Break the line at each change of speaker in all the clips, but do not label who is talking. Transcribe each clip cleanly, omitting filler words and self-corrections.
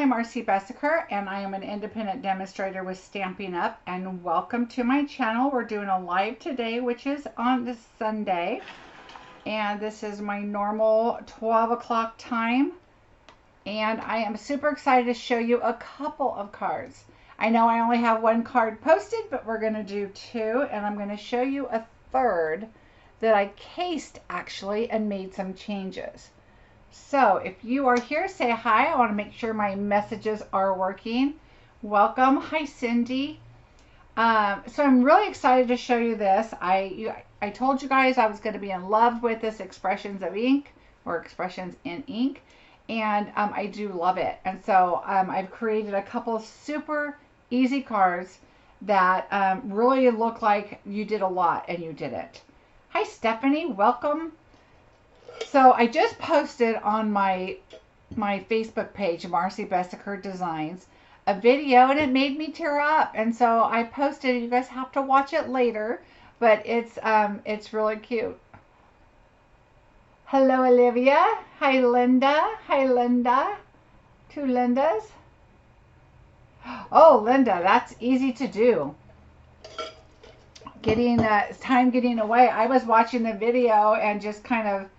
Marcie Bessecker, and I am an independent demonstrator with Stampin Up, and welcome to my channel. We're doing a live today, which is on this Sunday, and this is my normal 12 o'clock time, and I am super excited to show you a couple of cards. I know I only have one card posted, but we're going to do two, and I'm going to show you a third that I cased actually and made some changes. So if you are here, say hi. I want to make sure my messages are working. Welcome. Hi, Cindy. So I'm really excited to show you this. I told you guys I was going to be in love with this Expressions of Ink, or Expressions in Ink, and I do love it. And so I've created a couple super easy cards that really look like you did a lot and you didn't. Hi, Stephanie. Welcome. So I just posted on my Facebook page, Marcie Beseckerdesigns, a video, and it made me tear up. And so I posted. You guys have to watch it later, but it's really cute. Hello, Olivia. Hi, Linda. Hi, Linda. Two Lindas. Oh, Linda, that's easy to do. Time getting away. I was watching the video and just kind of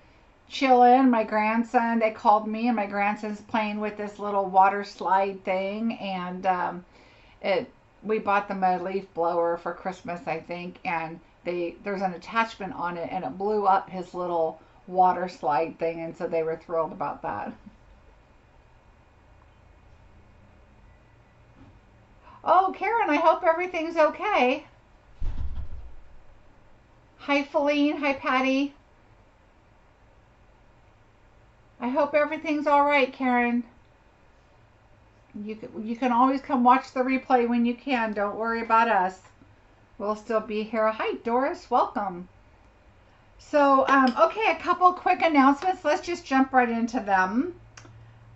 chilling. My grandson, they called me, and my grandson's playing with this little water slide thing, and we bought them a leaf blower for Christmas, I think, and there's an attachment on it, and it blew up his little water slide thing, and so they were thrilled about that. Oh, Karen, I hope everything's okay. Hi, Feline. Hi, Patty. I hope everything's all right, Karen. You can always come watch the replay when you can. Don't worry about us. We'll still be here. Hi, Doris. Welcome. So, okay, a couple quick announcements. Let's just jump right into them.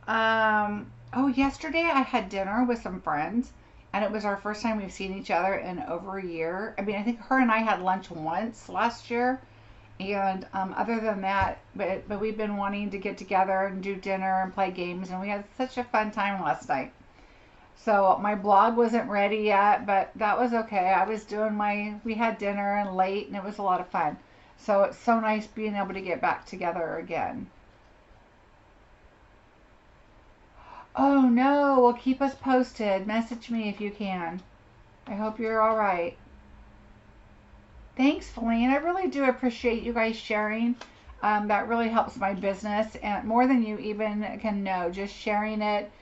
Oh, yesterday I had dinner with some friends, and it was our first time we've seen each other in over a year. I mean, I think her and I had lunch once last year. And other than that, but we've been wanting to get together and do dinner and play games, and we had such a fun time last night. So my blog wasn't ready yet, but that was okay. I was doing we had dinner and late, and it was a lot of fun. So it's so nice being able to get back together again. Oh no, well, keep us posted. Message me if you can. I hope you're all right. Thanks, Feline. I really do appreciate you guys sharing. That really helps my business, and more than you even can know. Just sharing it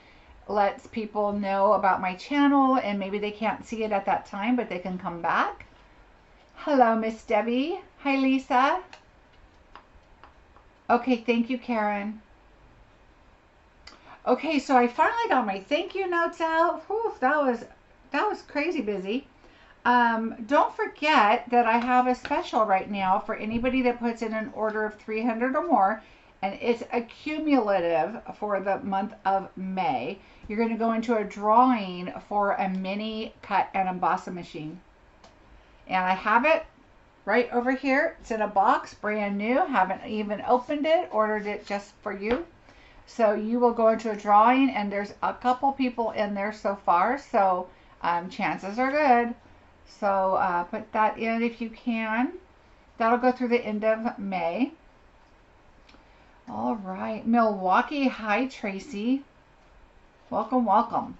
lets people know about my channel, and maybe they can't see it at that time, but they can come back. Hello, Miss Debbie. Hi, Lisa. Okay, thank you, Karen. Okay, so I finally got my thank you notes out. Whew, that was crazy busy. Don't forget that I have a special right now for anybody that puts in an order of 300 or more, and it's a cumulative for the month of May. You're going to go into a drawing for a mini cut and emboss machine. And I have it right over here. It's in a box, brand new. Haven't even opened it, ordered it just for you. So you will go into a drawing, and there's a couple people in there so far, so chances are good. So put that in if you can. That'll go through the end of May. All right, Milwaukee. Hi, Tracy. Welcome, welcome.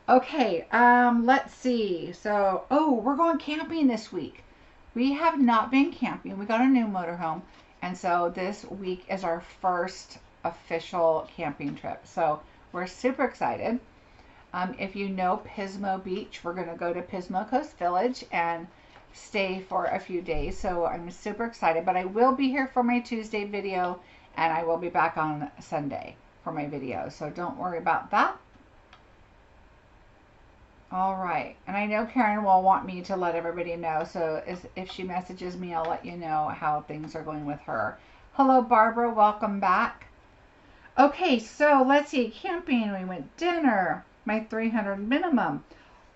Okay, let's see. So, oh, we're going camping this week. We have not been camping. We got a new motorhome, and so this week is our first official camping trip. So we're super excited. If you know Pismo Beach, we're going to go to Pismo Coast Village and stay for a few days. So I'm super excited, but I will be here for my Tuesday video, and I will be back on Sunday for my video. So don't worry about that. All right. And I know Karen will want me to let everybody know. So if she messages me, I'll let you know how things are going with her. Hello, Barbara. Welcome back. Okay, so let's see. Camping. We went dinner. My 300 minimum.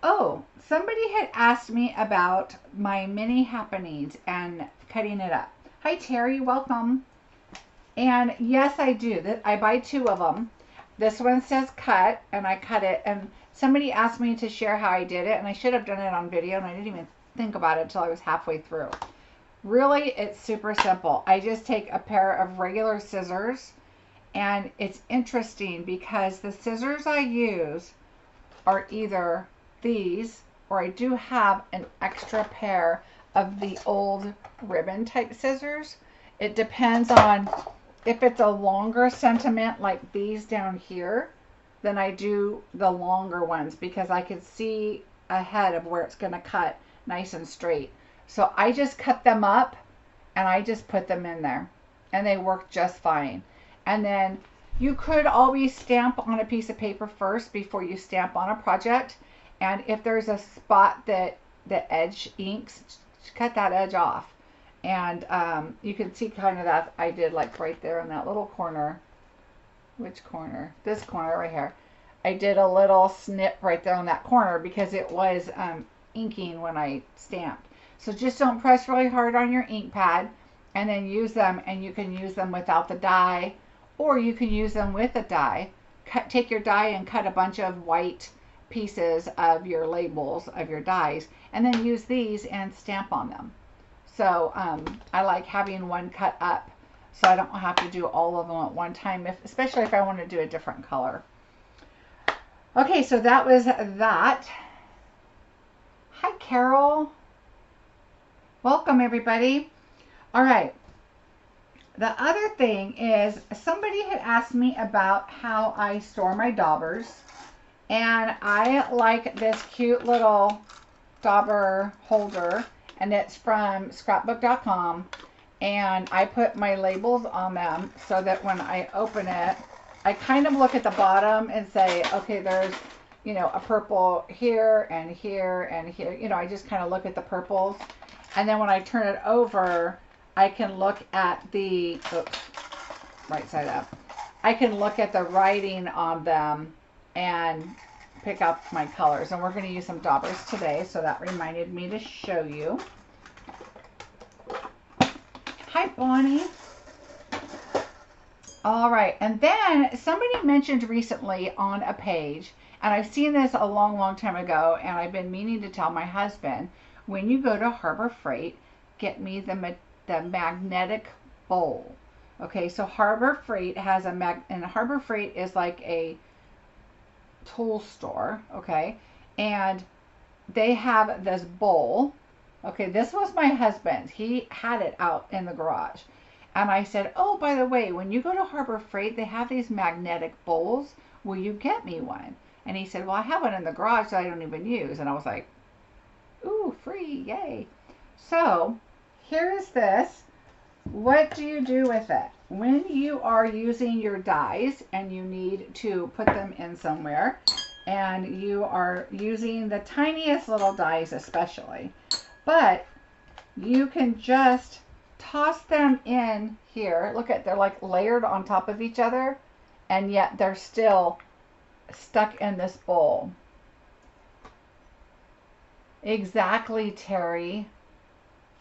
Oh, somebody had asked me about my mini happenings and cutting it up. Hi, Terry. Welcome. And yes, I do. I buy two of them. This one says cut, and I cut it. And somebody asked me to share how I did it, and I should have done it on video, and I didn't even think about it until I was halfway through. Really, it's super simple. I just take a pair of regular scissors, and it's interesting because the scissors I use are either these, or I do have an extra pair of the old ribbon type scissors. It depends on if it's a longer sentiment like these down here, then I do the longer ones because I can see ahead of where it's going to cut nice and straight. So I just cut them up and I just put them in there and they work just fine. And then you could always stamp on a piece of paper first before you stamp on a project. And if there's a spot that the edge inks, cut that edge off. And you can see kind of that I did like right there in that little corner. Which corner? This corner right here. I did a little snip right there on that corner because it was inking when I stamped. So just don't press really hard on your ink pad and then use them, and you can use them without the die or you can use them with a die. Take your die and cut a bunch of white pieces of your labels of your dies and then use these and stamp on them. So I like having one cut up so I don't have to do all of them at one time, especially if I want to do a different color. Okay, so that was that. Hi, Carol. Welcome, everybody. All right. The other thing is somebody had asked me about how I store my daubers. And I like this cute little dauber holder. And it's from scrapbook.com. And I put my labels on them so that when I open it, I kind of look at the bottom and say, okay, there's, you know, a purple here and here and here. You know, I just kind of look at the purples. And then when I turn it over, I can look at the, oops, right side up. I can look at the writing on them and pick up my colors. And we're going to use some daubers today, so that reminded me to show you. Hi, Bonnie. All right, and then somebody mentioned recently on a page, and I've seen this a long time ago, and I've been meaning to tell my husband, when you go to Harbor Freight, get me the magnetic bowl. Okay, so Harbor Freight has and Harbor Freight is like a tool store, okay, and they have this bowl. Okay, this was my husband's. He had it out in the garage. And I said, oh, by the way, when you go to Harbor Freight, they have these magnetic bowls. Will you get me one? And he said, well, I have one in the garage that I don't even use. And I was like, ooh, free, yay. So here's this. What do you do with it? When you are using your dies and you need to put them in somewhere, and you are using the tiniest little dies especially, but you can just toss them in here. Look at, they're like layered on top of each other, and yet they're still stuck in this bowl. Exactly, Terry.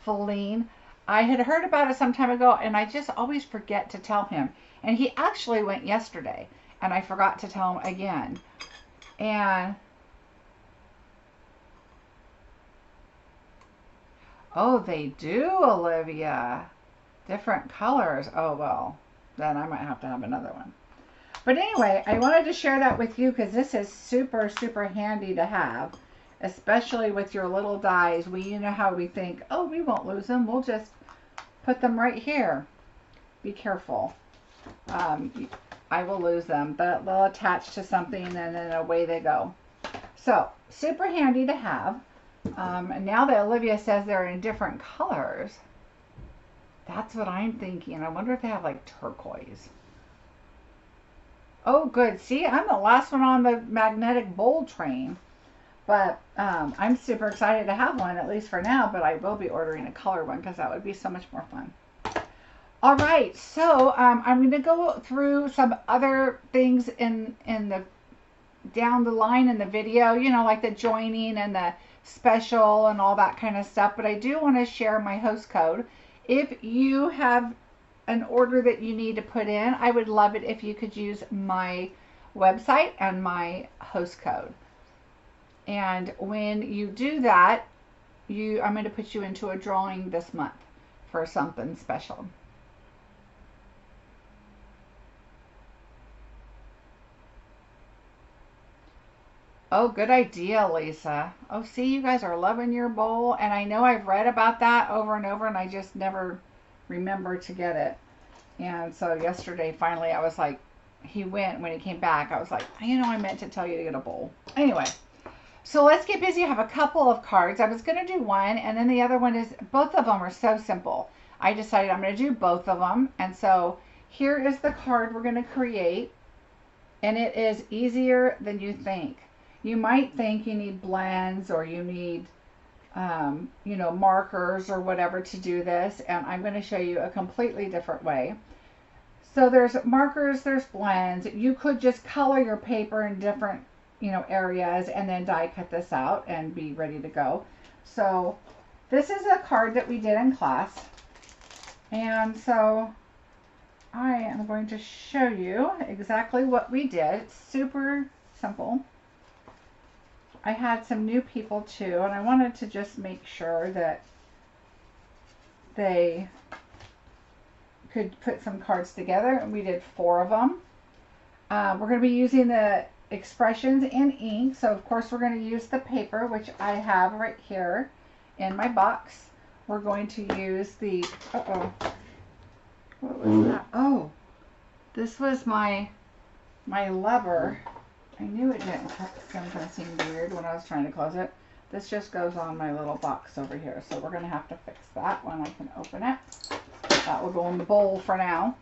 Feline. I had heard about it some time ago, and I just always forget to tell him. And he actually went yesterday, and I forgot to tell him again. And oh, they do, Olivia. Different colors. Oh, well, then I might have to have another one. But anyway, I wanted to share that with you because this is super handy to have, especially with your little dies. You know how we think, oh, we won't lose them. We'll just put them right here. Be careful. I will lose them. They'll attach to something and then away they go. So, super handy to have. And now that Olivia says they're in different colors, that's what I'm thinking. I wonder if they have like turquoise. Oh, good. See, I'm the last one on the magnetic bowl train. But I'm super excited to have one, at least for now. But I will be ordering a color one because that would be so much more fun. All right. So I'm going to go through some other things in the down the line in the video. You know, like the joining and the special and all that kind of stuff. But I do want to share my host code. If you have an order that you need to put in, I would love it if you could use my website and my host code. And when you do that, I'm going to put you into a drawing this month for something special. Oh, good idea, Lisa. Oh, see, you guys are loving your bowl. And I know I've read about that over and over, and I just never remember to get it. And so yesterday, finally, I was like, when he came back, I was like, I meant to tell you to get a bowl. Anyway, so let's get busy. I have a couple of cards. I was going to do one, and then the other one is, both of them are so simple. I decided I'm going to do both of them. And so here is the card we're going to create, and it is easier than you think. You might think you need blends or you need, markers or whatever to do this, and I'm going to show you a completely different way. So there's markers, there's blends. You could just color your paper in different, areas and then die cut this out and be ready to go. So this is a card that we did in class, and so I am going to show you exactly what we did. It's super simple. I had some new people too, and I wanted to just make sure that they could put some cards together, and we did 4 of them. We're going to be using the expressions in ink, so of course we're going to use the paper, which I have right here in my box. We're going to use the, what was that? Oh, this was my lever. I knew it didn't sometimes seem weird when I was trying to close it. This just goes on my little box over here, so we're going to have to fix that when I can open it. That will go in the bowl for now.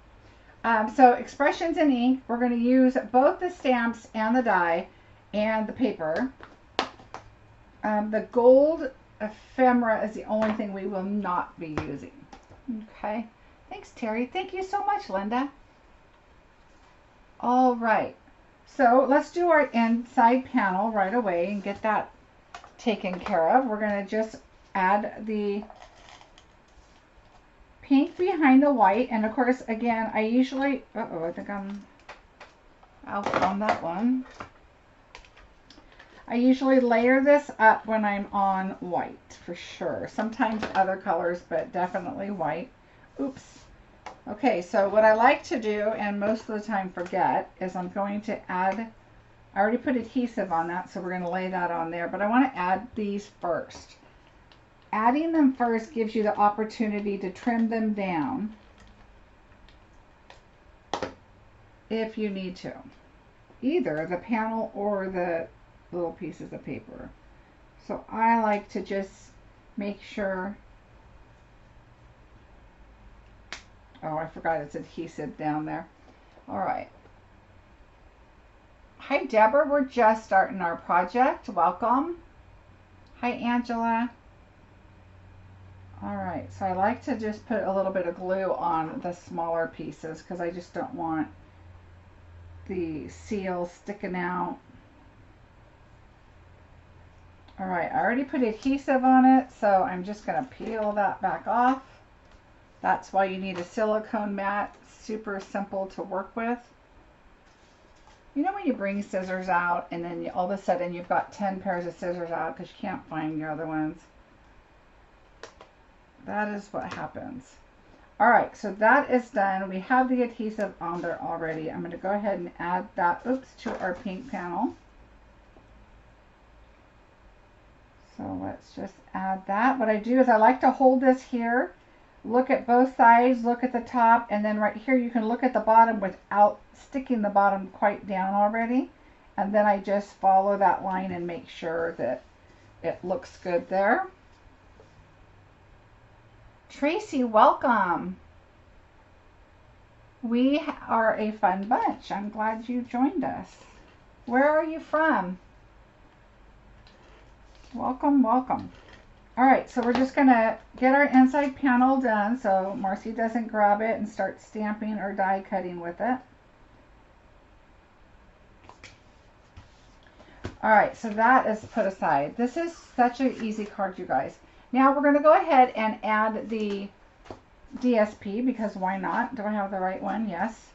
So expressions in ink, we're going to use both the stamps and the die and the paper. The gold ephemera is the only thing we will not be using. Okay. Thanks, Terry. Thank you so much, Linda. All right. So let's do our inside panel right away and get that taken care of. We're going to just add the pink behind the white. And of course, again, I usually, I think I'm out on that one. I usually layer this up when I'm on white for sure. Sometimes other colors, but definitely white. Oops. Okay, so what I like to do, and most of the time forget, is I'm going to add, I already put adhesive on that, so we're going to lay that on there, but I want to add these first. Adding them first gives you the opportunity to trim them down if you need to. Either the panel or the little pieces of paper. So I like to just make sure. Oh, I forgot it's adhesive down there. All right. Hi, Deborah. We're just starting our project. Welcome. Hi, Angela. All right. So I like to just put a little bit of glue on the smaller pieces because I just don't want the seal sticking out. All right. I already put adhesive on it, so I'm just going to peel that back off. That's why you need a silicone mat. Super simple to work with. You know when you bring scissors out and then all of a sudden you've got 10 pairs of scissors out because you can't find your other ones? That is what happens. All right, so that is done. We have the adhesive on there already. I'm going to go ahead and add that, to our pink panel. So let's just add that. What I do is I like to hold this here. Look at both sides, look at the top, and then right here you can look at the bottom without sticking the bottom quite down already. And then I just follow that line and make sure that it looks good there. Tracy, welcome. We are a fun bunch. I'm glad you joined us. Where are you from? Welcome, welcome. All right, so we're just going to get our inside panel done so Marcie doesn't grab it and start stamping or die cutting with it. All right, so that is put aside. This is such an easy card, you guys. Now we're going to go ahead and add the DSP because why not? Do I have the right one? Yes.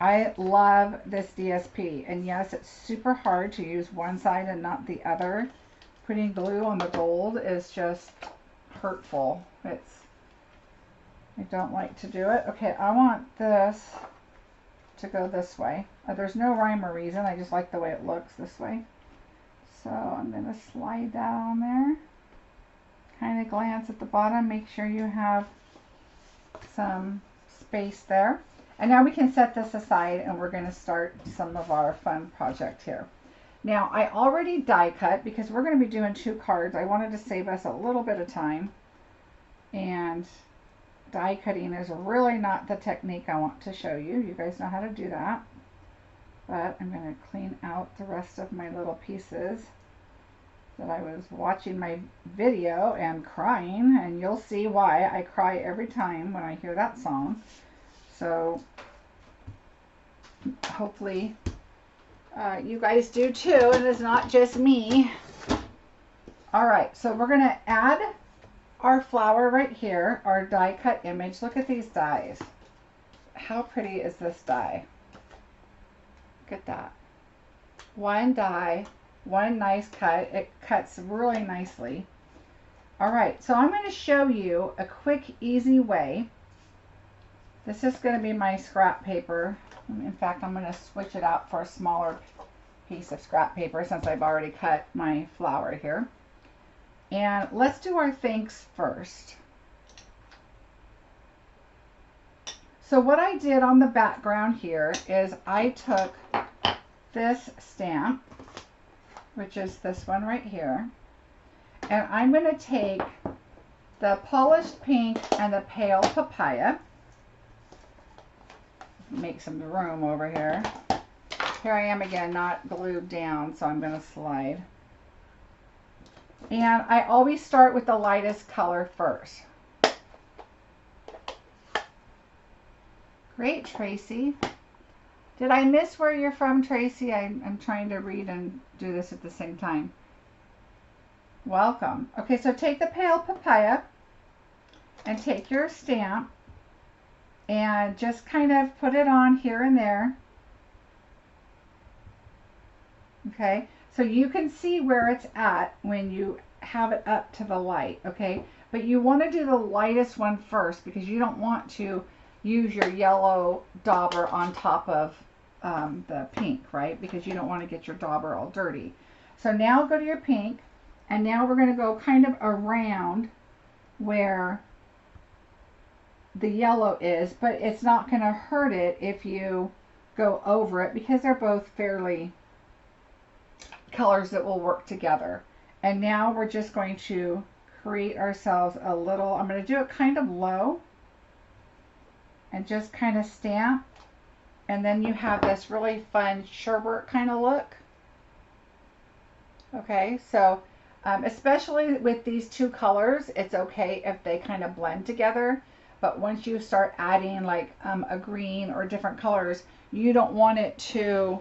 I love this DSP, and yes, it's super hard to use one side and not the other. Putting glue on the gold is just hurtful. I don't like to do it. Okay, I want this to go this way. There's no rhyme or reason. I just like the way it looks this way. So I'm going to slide that on there. Kind of glance at the bottom. Make sure you have some space there. And now we can set this aside and we're going to start some of our fun project here. Now I already die cut because we're going to be doing 2 cards. I wanted to save us a little bit of time. And die cutting is really not the technique I want to show you. You guys know how to do that. But I'm going to clean out the rest of my little pieces that I was watching my video and crying, and you'll see why I cry every time when I hear that song. So hopefully you guys do too, and it's not just me. Alright, so we're going to add our flower right here, our die cut image. Look at these dies. How pretty is this die? Look at that. One die, one nice cut. It cuts really nicely. Alright, so I'm going to show you a quick, easy way. This is going to be my scrap paper. In fact, I'm going to switch it out for a smaller piece of scrap paper since I've already cut my flower here. And let's do our thanks first. So what I did on the background here is I took this stamp, which is this one right here, and I'm going to take the polished pink and the pale papaya. Make some room over here. Here I am again, not glued down, so I'm going to slide. And I always start with the lightest color first. Great, Tracy. Did I miss where you're from, Tracy? I'm trying to read and do this at the same time. Welcome. Okay, so take the pale papaya and take your stamp and just kind of put it on here and there. Okay, so you can see where it's at when you have it up to the light, okay? But you want to do the lightest one first because you don't want to use your yellow dauber on top of the pink, right? Because you don't want to get your dauber all dirty. So now go to your pink, and now we're going to go kind of around where the yellow is, but it's not going to hurt it if you go over it because they're both fairly colors that will work together. And now we're just going to create ourselves a little, I'm going to do it kind of low and just kind of stamp, and then you have this really fun sherbet kind of look. Okay, so especially with these 2 colors, it's okay if they kind of blend together, but once you start adding like a green or different colors, you don't want it to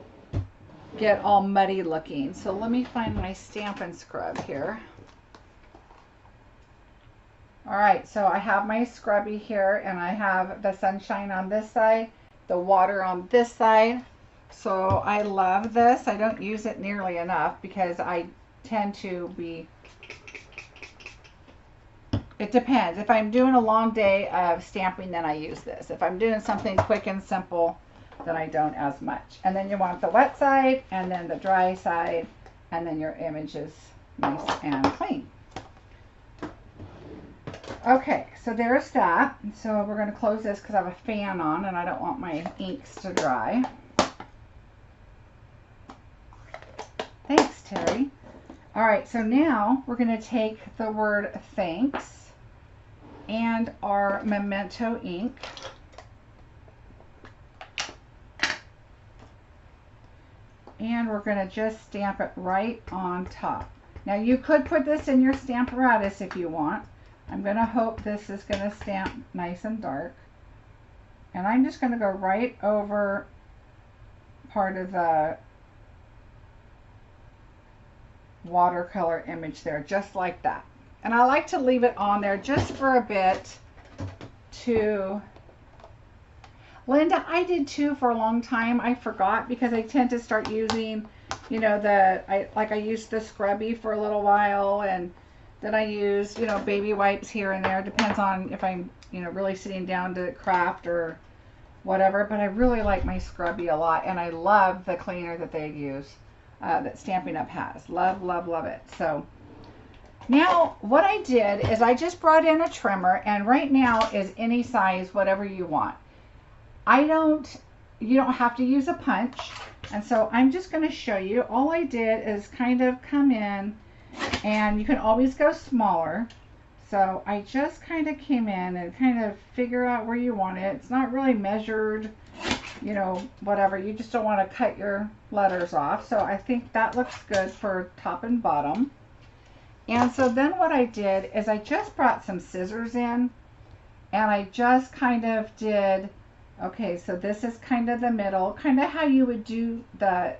get all muddy looking. So let me find my Stampin' Scrub here. Alright, so I have my scrubby here, and I have the sunshine on this side, the water on this side. So I love this. I don't use it nearly enough because I tend to be, it depends. If I'm doing a long day of stamping, then I use this. If I'm doing something quick and simple, then I don't as much. And then you want the wet side and then the dry side, and then your image is nice and clean. Okay, so there's that. So we're going to close this because I have a fan on and I don't want my inks to dry. Thanks, Terry. All right, so now we're going to take the word thanks and our memento ink. And we're going to just stamp it right on top. Now you could put this in your Stamparatus if you want. I'm going to hope this is going to stamp nice and dark. And I'm just going to go right over part of the watercolor image there, just like that. And I like to leave it on there just for a bit to Linda, I did too for a long time. I forgot because I tend to start using, you know, I used the scrubby for a little while, and then I use, you know, baby wipes here and there. Depends on if I'm, you know, really sitting down to craft or whatever. But I really like my scrubby a lot, and I love the cleaner that they use, that Stampin' Up has. Love, love, love it. So now what I did is I just brought in a trimmer, and right now is any size, whatever you want. You don't have to use a punch. And so I'm just going to show you. All I did is kind of come in, and you can always go smaller. So I just kind of came in and kind of figure out where you want it. It's not really measured, you know, whatever. You just don't want to cut your letters off. So I think that looks good for top and bottom. And so then what I did is I just brought some scissors in, and I just kind of did, okay, so this is kind of the middle, kind of how you would do the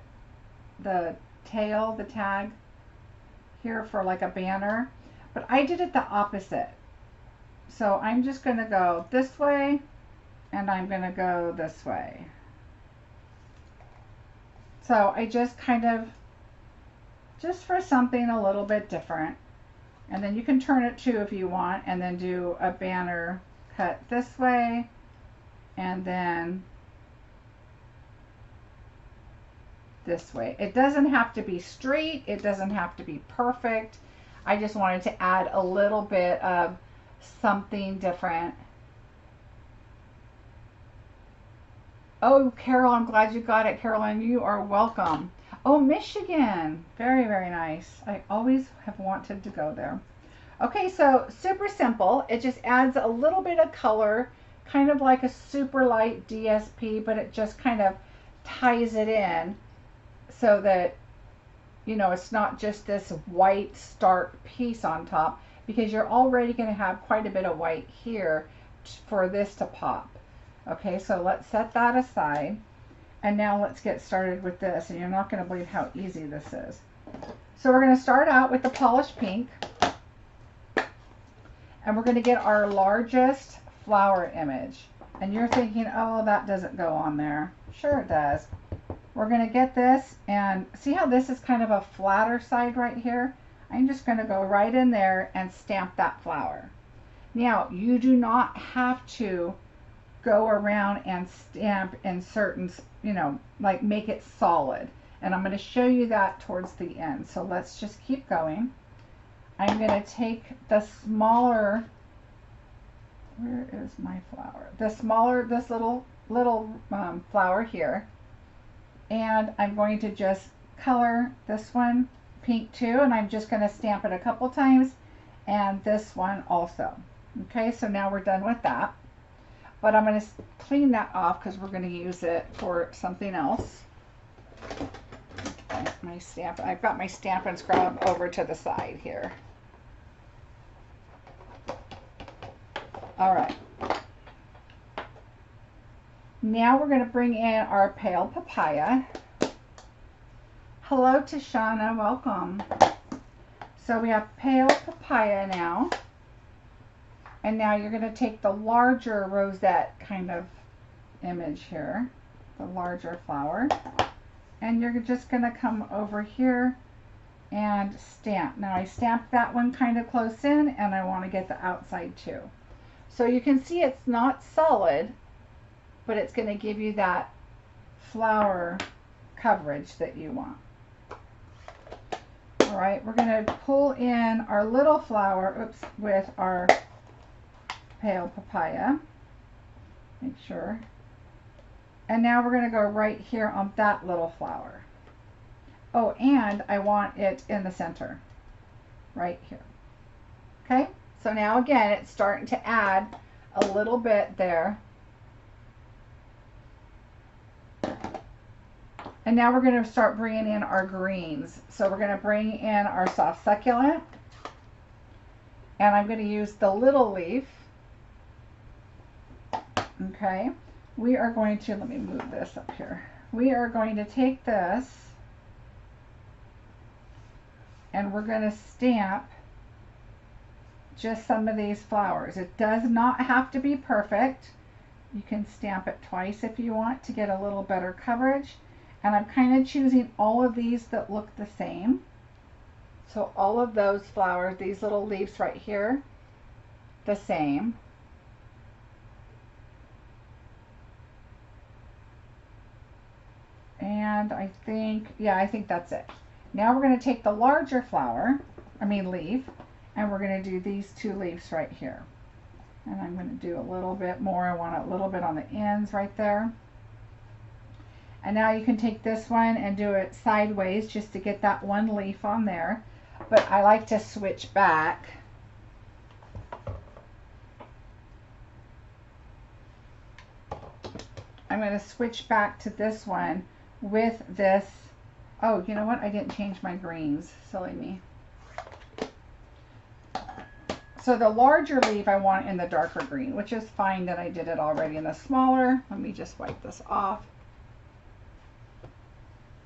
tail, the tag here for like a banner, but I did it the opposite. So I'm just going to go this way, and I'm going to go this way. So I just kind of, just for something a little bit different. And then you can turn it too if you want, and then do a banner cut this way, and then this way. It doesn't have to be straight. It doesn't have to be perfect. I just wanted to add a little bit of something different. Oh, Carol, I'm glad you got it, Carolyn. You are welcome. Oh, Michigan. Very, very nice. I always have wanted to go there. Okay, so super simple. It just adds a little bit of color, kind of like a super light DSP, but it just kind of ties it in so that, you know, it's not just this white stark piece on top, because you're already going to have quite a bit of white here for this to pop. Okay, so let's set that aside. And now let's get started with this, and you're not going to believe how easy this is. So we're going to start out with the polished pink, and we're going to get our largest flower image. And you're thinking, oh, that doesn't go on there. Sure it does. We're going to get this, and see how this is kind of a flatter side right here? I'm just going to go right in there and stamp that flower. Now, you do not have to go around and stamp in certain, you know, like make it solid. And I'm going to show you that towards the end. So let's just keep going. I'm going to take the smaller, where is my flower? The smaller, this little flower here. And I'm going to just color this one pink too. And I'm just going to stamp it a couple times. And this one also. Okay, so now we're done with that. But I'm going to clean that off because we're going to use it for something else. Okay, my stamp. I've got my Stampin' Scrub over to the side here. All right. Now we're going to bring in our pale papaya. Hello, Tashana. Welcome. So we have pale papaya now. And now you're going to take the larger rosette kind of image here, the larger flower, and you're just going to come over here and stamp. Now I stamped that one kind of close in, and I want to get the outside too. So you can see it's not solid, but it's going to give you that flower coverage that you want. All right, we're going to pull in our little flower, with our pale papaya, make sure. And now we're going to go right here on that little flower. Oh, and I want it in the center, right here. Okay, so now again, it's starting to add a little bit there. And now we're going to start bringing in our greens. So we're going to bring in our soft succulent, and I'm going to use the little leaf. Okay, we are going to, let me move this up here. We are going to take this, and we're going to stamp just some of these flowers. It does not have to be perfect. You can stamp it twice if you want to get a little better coverage. And I'm kind of choosing all of these that look the same. So all of those flowers, these little leaves right here, the same. And I think, yeah, I think that's it. Now we're going to take the larger leaf, and we're going to do these two leaves right here. And I'm going to do a little bit more. I want a little bit on the ends right there. And now you can take this one and do it sideways just to get that one leaf on there. But I like to switch back. I'm going to switch back to this one with this. Oh, you know what? I didn't change my greens. Silly me. So the larger leaf I want in the darker green, which is fine that I did it already in the smaller. Let me just wipe this off.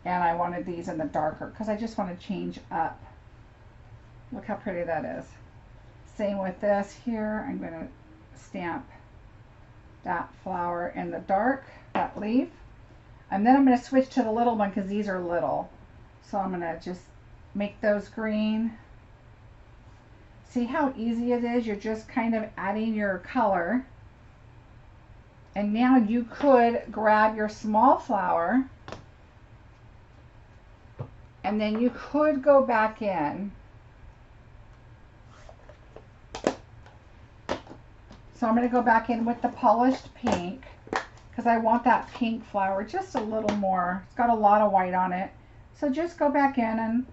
And I wanted these in the darker because I just want to change up. Look how pretty that is. Same with this here. I'm going to stamp that flower in the dark, that leaf. And then I'm going to switch to the little one because these are little. So I'm going to just make those green. See how easy it is? You're just kind of adding your color. And now you could grab your small flower and then you could go back in. So I'm going to go back in with the polished pink because I want that pink flower just a little more. It's got a lot of white on it. So just go back in and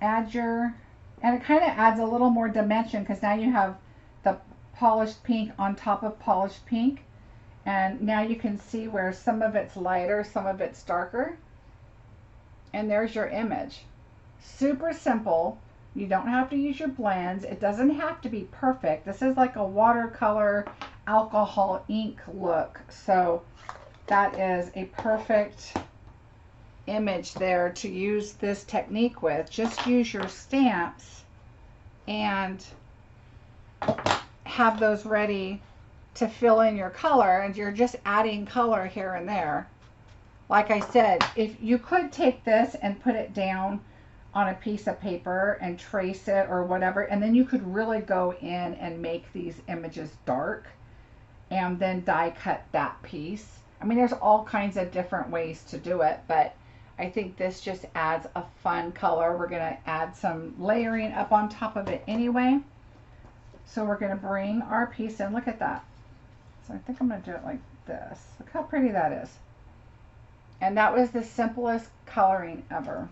add your, and it kind of adds a little more dimension because now you have the polished pink on top of polished pink. And now you can see where some of it's lighter, some of it's darker. And there's your image. Super simple. You don't have to use your blends. It doesn't have to be perfect. This is like a watercolor alcohol ink look. So that is a perfect image there to use this technique with. Just use your stamps and have those ready to fill in your color, and you're just adding color here and there. Like I said, if you could take this and put it down on a piece of paper and trace it or whatever, and then you could really go in and make these images dark and then die cut that piece. I mean, there's all kinds of different ways to do it, but I think this just adds a fun color. We're going to add some layering up on top of it anyway. So we're going to bring our piece in. Look at that. So I think I'm going to do it like this. Look how pretty that is. And that was the simplest coloring ever.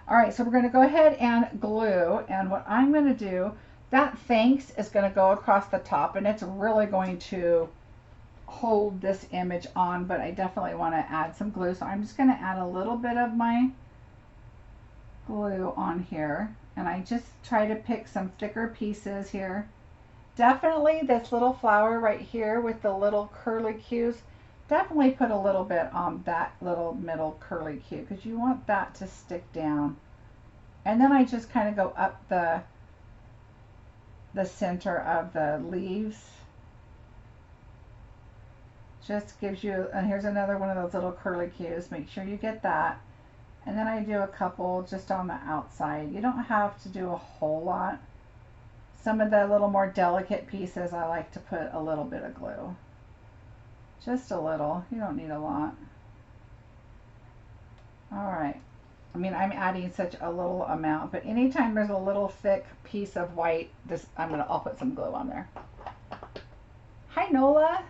All right, so we're going to go ahead and glue. And what I'm going to do, that thanks is going to go across the top, and it's really going to hold this image on, but I definitely want to add some glue. So I'm just going to add a little bit of my glue on here. And I just try to pick some thicker pieces here. Definitely this little flower right here with the little curly cues, definitely put a little bit on that little middle curly cue because you want that to stick down. And then I just kind of go up the center of the leaves. Just gives you, and here's another one of those little curly cues. Make sure you get that. And then I do a couple just on the outside. You don't have to do a whole lot. Some of the little more delicate pieces I like to put a little bit of glue. Just a little. You don't need a lot. Alright. I mean, I'm adding such a little amount, but anytime there's a little thick piece of white, I'll put some glue on there. Hi, Nola.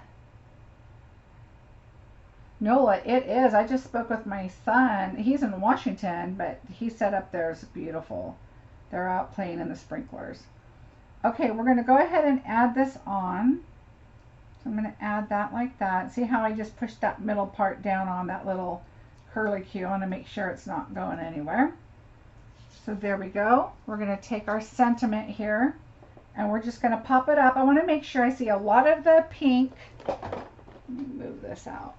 Nola, it is. I just spoke with my son. He's in Washington, but he said up there is beautiful. They're out playing in the sprinklers. Okay, we're going to go ahead and add this on. So I'm going to add that like that. See how I just pushed that middle part down on that little curly cue. I want to make sure it's not going anywhere. So there we go. We're going to take our sentiment here, and we're just going to pop it up. I want to make sure I see a lot of the pink. Let me move this out.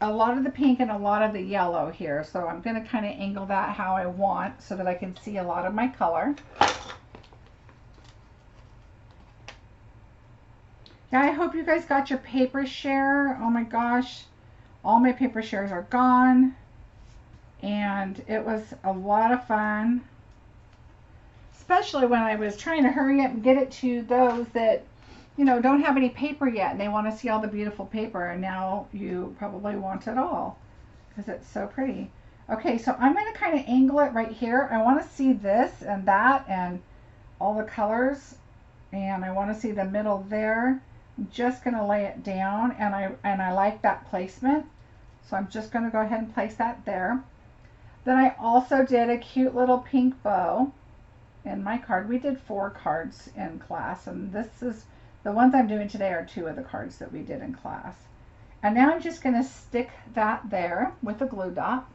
A lot of the pink and a lot of the yellow here. So I'm going to kind of angle that how I want so that I can see a lot of my color. Yeah, I hope you guys got your paper share. Oh my gosh, all my paper shares are gone. And it was a lot of fun, especially when I was trying to hurry up and get it to those that, you know, don't have any paper yet and they want to see all the beautiful paper, and now you probably want it all because it's so pretty. Okay, so I'm going to kind of angle it right here. I want to see this and that and all the colors, and I want to see the middle there. I'm just going to lay it down, and I like that placement, so I'm just going to go ahead and place that there. Then I also did a cute little pink bow in my card. We did 4 cards in class, and this is the ones I'm doing today are 2 of the cards that we did in class. And now I'm just going to stick that there with a glue dot.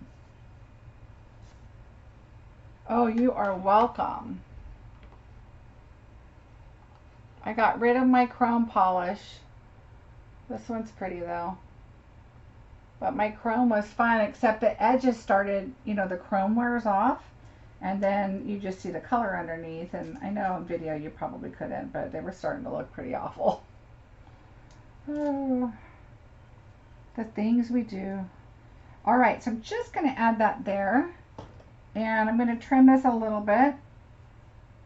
Oh, you are welcome. I got rid of my chrome polish. This one's pretty though. But my chrome was fine, except the edges started, you know, the chrome wears off, and then you just see the color underneath. And I know in video you probably couldn't, but they were starting to look pretty awful. Oh, the things we do. All right, so I'm just going to add that there, and I'm going to trim this a little bit.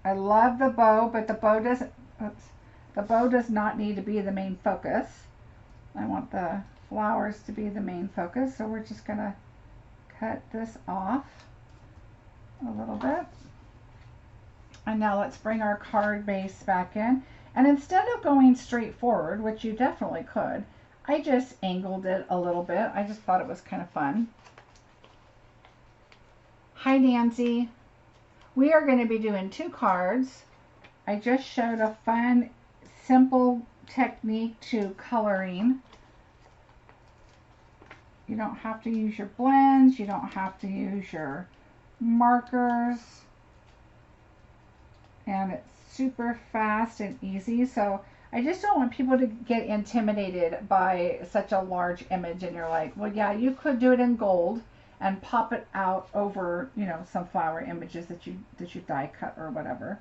I love the bow, but the bow doesn't. Oops, the bow does not need to be the main focus. I want the flowers to be the main focus, so we're just going to cut this off a little bit. And now let's bring our card base back in, and instead of going straight forward, which you definitely could, I just angled it a little bit. I just thought it was kind of fun. Hi Nancy. We are going to be doing 2 cards. I just showed a fun, simple technique to coloring. You don't have to use your blends. You don't have to use your markers. And it's super fast and easy. So I just don't want people to get intimidated by such a large image. And you're like, well, yeah, you could do it in gold and pop it out over, you know, some flower images that you die cut or whatever.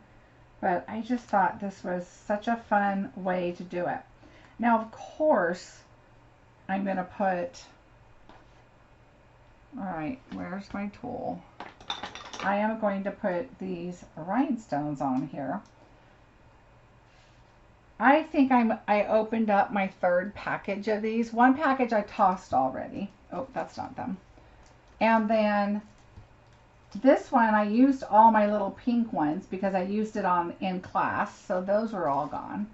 But I just thought this was such a fun way to do it. Now, of course, I'm going to put, all right, where's my tool? I am going to put these rhinestones on here. I think I opened up my 3rd package of these. 1 package I tossed already. Oh, that's not them. And then this one, I used all my little pink ones because I used it in class, so those were all gone.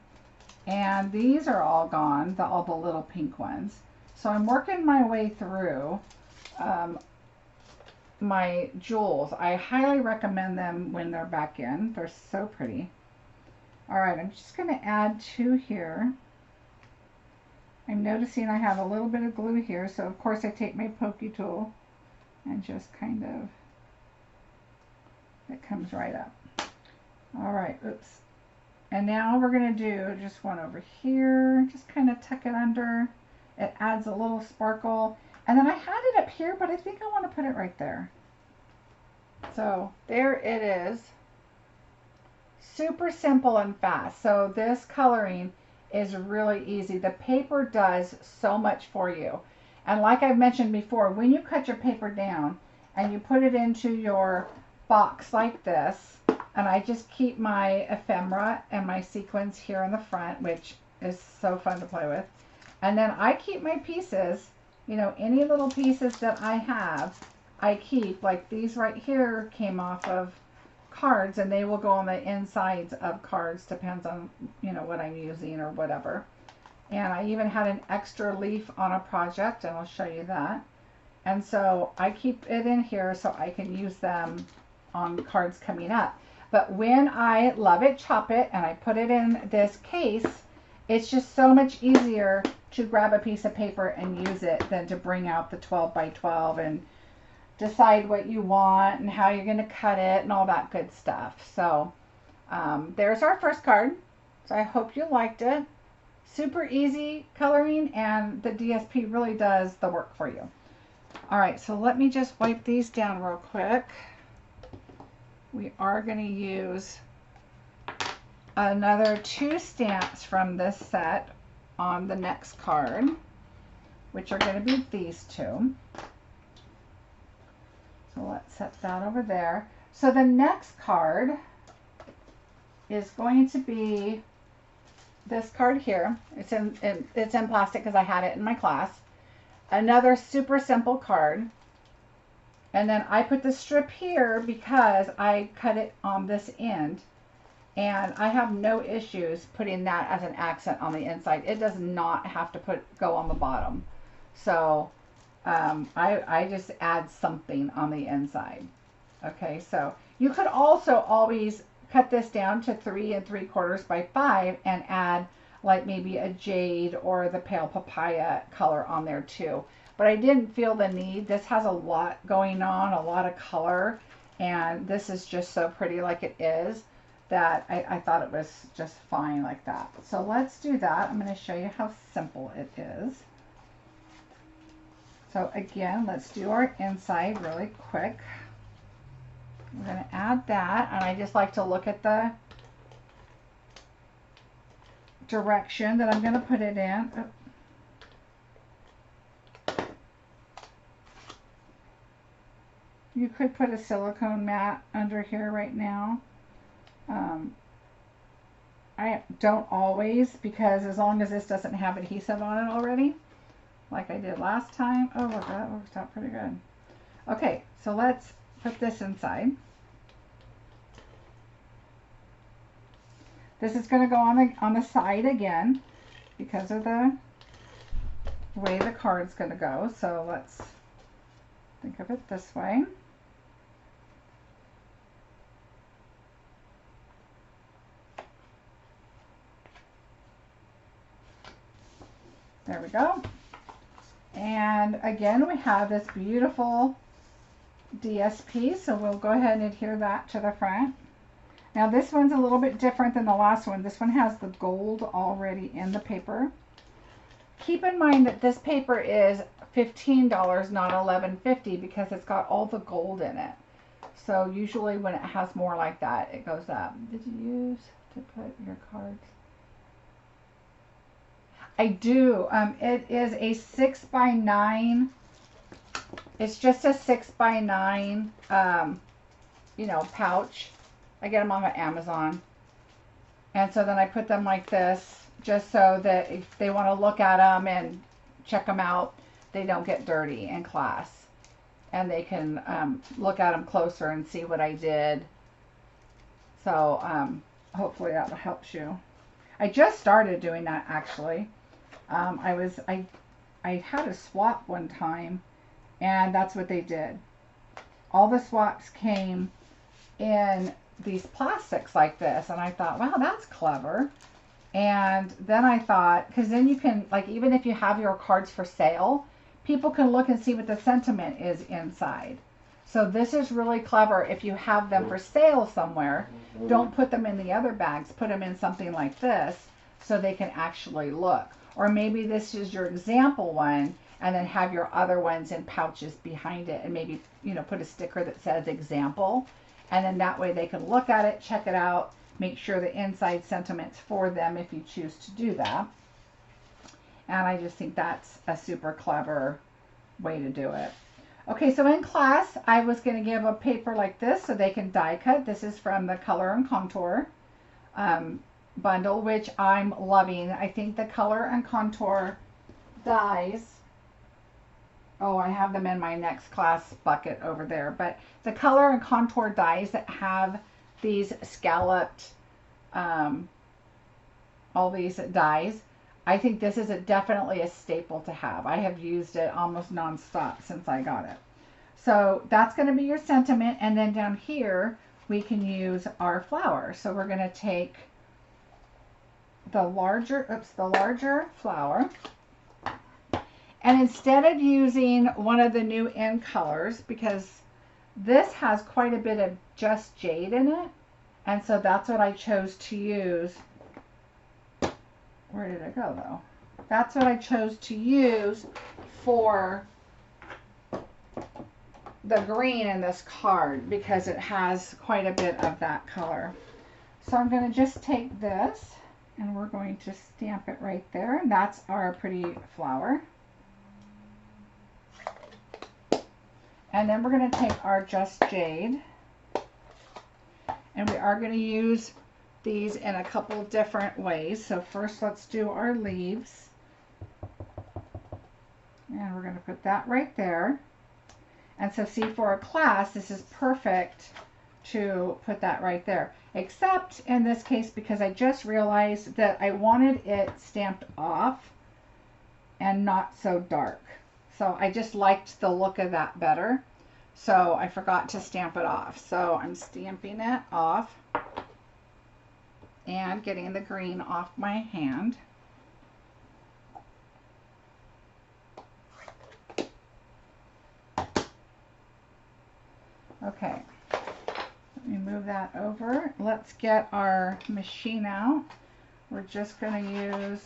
And these are all gone, all the little pink ones. So I'm working my way through my jewels. I highly recommend them when they're back in. They're so pretty. All right, I'm just going to add 2 here. I'm noticing I have a little bit of glue here, so of course I take my pokey tool and just kind of, it comes right up. All right, oops. And now we're going to do just one over here, just kind of tuck it under. It adds a little sparkle. And then I had it up here, but I think I want to put it right there. So there it is. Super simple and fast. So this coloring is really easy. The paper does so much for you. And like I've mentioned before, when you cut your paper down and you put it into your box like this, and I just keep my ephemera and my sequins here in the front, which is so fun to play with. And then I keep my pieces, you know, any little pieces that I have, I keep. Like these right here came off of cards, and they will go on the insides of cards, depends on, you know, what I'm using or whatever. And I even had an extra leaf on a project, and I'll show you that. And so I keep it in here so I can use them on cards coming up. But when I love it, chop it, and I put it in this case, it's just so much easier to grab a piece of paper and use it than to bring out the 12 by 12 and decide what you want and how you're going to cut it and all that good stuff. So there's our first card. So I hope you liked it. Super easy coloring, and the DSP really does the work for you. All right, so let me just wipe these down real quick. We are going to use another 2 stamps from this set. on the next card, which are going to be these two. So let's set that over there. So the next card is going to be this card here. It's in plastic because I had it in my class. Another super simple card. And then I put the strip here because I cut it on this end. And I have no issues putting that as an accent on the inside. It does not have to go on the bottom. So I just add something on the inside. Okay, so you could also always cut this down to 3 3/4 by 5 and add like maybe a jade or the pale papaya color on there too. But I didn't feel the need. This has a lot going on, a lot of color, and this is just so pretty like it is that I thought it was just fine like that. So let's do that. I'm going to show you how simple it is. So again, let's do our inside really quick. We're going to add that, and I just like to look at the direction that I'm going to put it in. You could put a silicone mat under here right now. I don't always, because as long as this doesn't have adhesive on it already, like I did last time. Oh, look, that worked out pretty good. Okay, so let's put this inside. This is going to go on the side again because of the way the card's going to go. So let's think of it this way. There we go. And again, we have this beautiful DSP, so we'll go ahead and adhere that to the front. Now this one's a little bit different than the last one. This one has the gold already in the paper. Keep in mind that this paper is $15, not $11.50, because it's got all the gold in it. So usually when it has more like that, it goes up. Did you use to put your cards? I do. It is a 6x9. It's just a 6x9, you know, pouch. I get them on Amazon. And so then I put them like this, just so that if they want to look at them and check them out, they don't get dirty in class. And they can look at them closer and see what I did. So hopefully that helps you. I just started doing that actually. I had a swap one time, and that's what they did. All the swaps came in these plastics like this, and I thought, wow, that's clever. And then I thought, because then you can, like, even if you have your cards for sale, people can look and see what the sentiment is inside. So this is really clever. If you have them for sale somewhere, don't put them in the other bags, put them in something like this so they can actually look. Or maybe this is your example one, and then have your other ones in pouches behind it, and maybe, you know, put a sticker that says example, and then that way they can look at it, check it out, make sure the inside sentiment's for them if you choose to do that. And I just think that's a super clever way to do it. Okay, so in class, I was going to give a paper like this so they can die cut. This is from the Color and Contour bundle, which I'm loving. I think the Color and Contour dies, oh, I have them in my next class bucket over there, but the Color and Contour dies that have these scalloped, all these dies, I think this is definitely a staple to have. I have used it almost non-stop since I got it. So that's going to be your sentiment, and then down here we can use our flower. So we're going to take the larger flower, and instead of using one of the new in colors, because this has quite a bit of just jade in it, and so that's what I chose to use. Where did it go though? That's what I chose to use for the green in this card, because it has quite a bit of that color. So I'm going to just take this, And we're going to stamp it right there. And that's our pretty flower. And then we're going to take our Just Jade. And we are going to use these in a couple different ways. So first let's do our leaves. And we're going to put that right there. And so see, for a class, this is perfect to put that right there. Except in this case, because I just realized that I wanted it stamped off and not so dark. So I just liked the look of that better. So I forgot to stamp it off. So I'm stamping it off and getting the green off my hand. Okay, let me move that over. Let's get our machine out. We're just going to use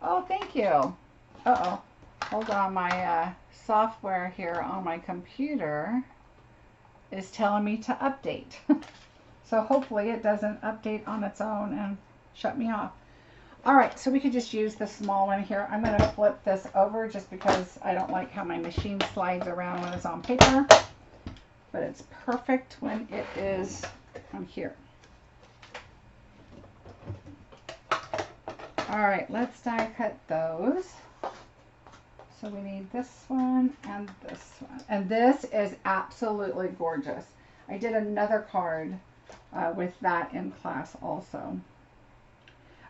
oh, thank you. Uh-oh. Hold on, my software here on my computer is telling me to update. So hopefully it doesn't update on its own and shut me off. All right, so we could just use the small one here. I'm going to flip this over just because I don't like how my machine slides around when it's on paper. But it's perfect when it is on here. All right, let's die cut those. So we need this one and this one. And this is absolutely gorgeous. I did another card with that in class also.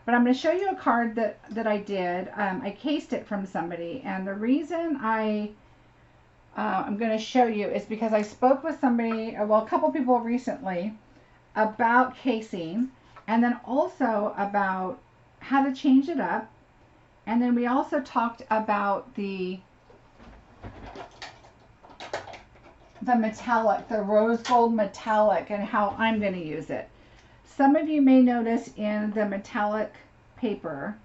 But I'm going to show you a card that I did. I cased it from somebody. And the reason I'm going to show you is because I spoke with somebody, well, a couple people recently about casing. And then also about how to change it up. And then we also talked about the metallic, the rose gold metallic, and how I'm going to use it. Some of you may notice in the metallic paper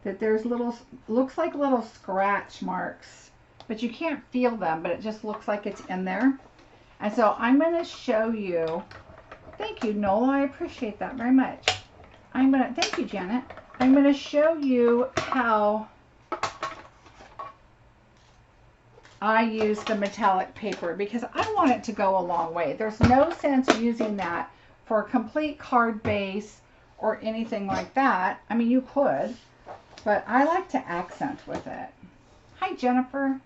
that there's little, looks like little scratch marks, but you can't feel them, but it just looks like it's in there. And so I'm going to show you, thank you, Nola, I appreciate that very much. Thank you, Janet. I'm going to show you how I use the metallic paper because I want it to go a long way. There's no sense using that for a complete card base or anything like that. I mean, you could, but I like to accent with it. Hi, Jennifer.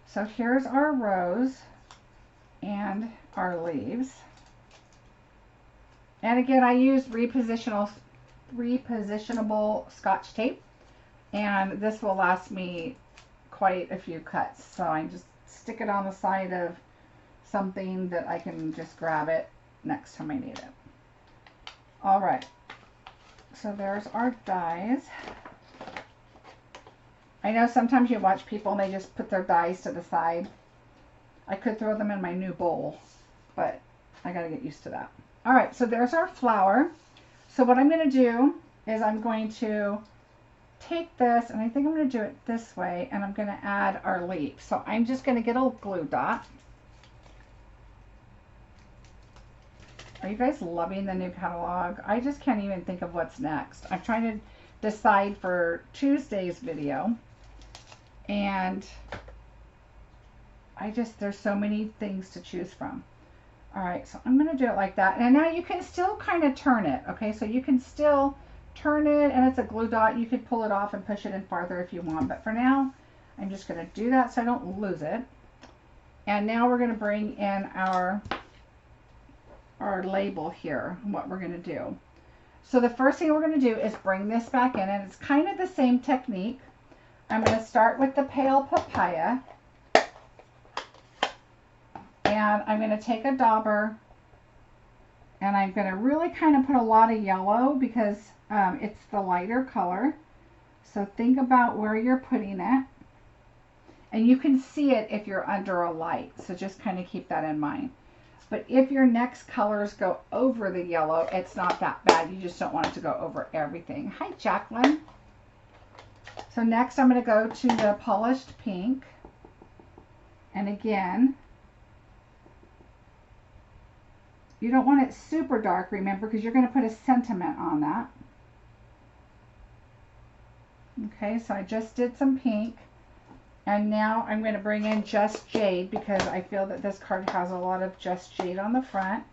So here's our rose and our leaves. And again, I use repositionable Scotch tape, and this will last me quite a few cuts. So I just stick it on the side of something that I can just grab it next time I need it. All right, so there's our dies. I know sometimes you watch people and they just put their dies to the side. I could throw them in my new bowl, but I got to get used to that. All right, so there's our flower. So what I'm going to do is I'm going to take this, and I think I'm going to do it this way, and I'm going to add our leaf. So I'm just going to get a glue dot. Are you guys loving the new catalog? I just can't even think of what's next. I'm trying to decide for Tuesday's video, and there's so many things to choose from. All right, so I'm going to do it like that. And now you can still kind of turn it, okay? So you can still turn it, and it's a glue dot. You could pull it off and push it in farther if you want. But for now, I'm just going to do that so I don't lose it. And now we're going to bring in our label here, what we're going to do. So the first thing we're going to do is bring this back in, and it's kind of the same technique. I'm going to start with the pale papaya. And I'm going to take a dauber, and I'm going to really kind of put a lot of yellow because it's the lighter color. So think about where you're putting it. And you can see it if you're under a light. So just kind of keep that in mind. But if your next colors go over the yellow, it's not that bad. You just don't want it to go over everything. Hi, Jacqueline. So next I'm going to go to the polished pink. And again, You don't want it super dark, remember, because you're going to put a sentiment on that. Okay, so I just did some pink. And now I'm going to bring in Just Jade because I feel that this card has a lot of Just Jade on the front.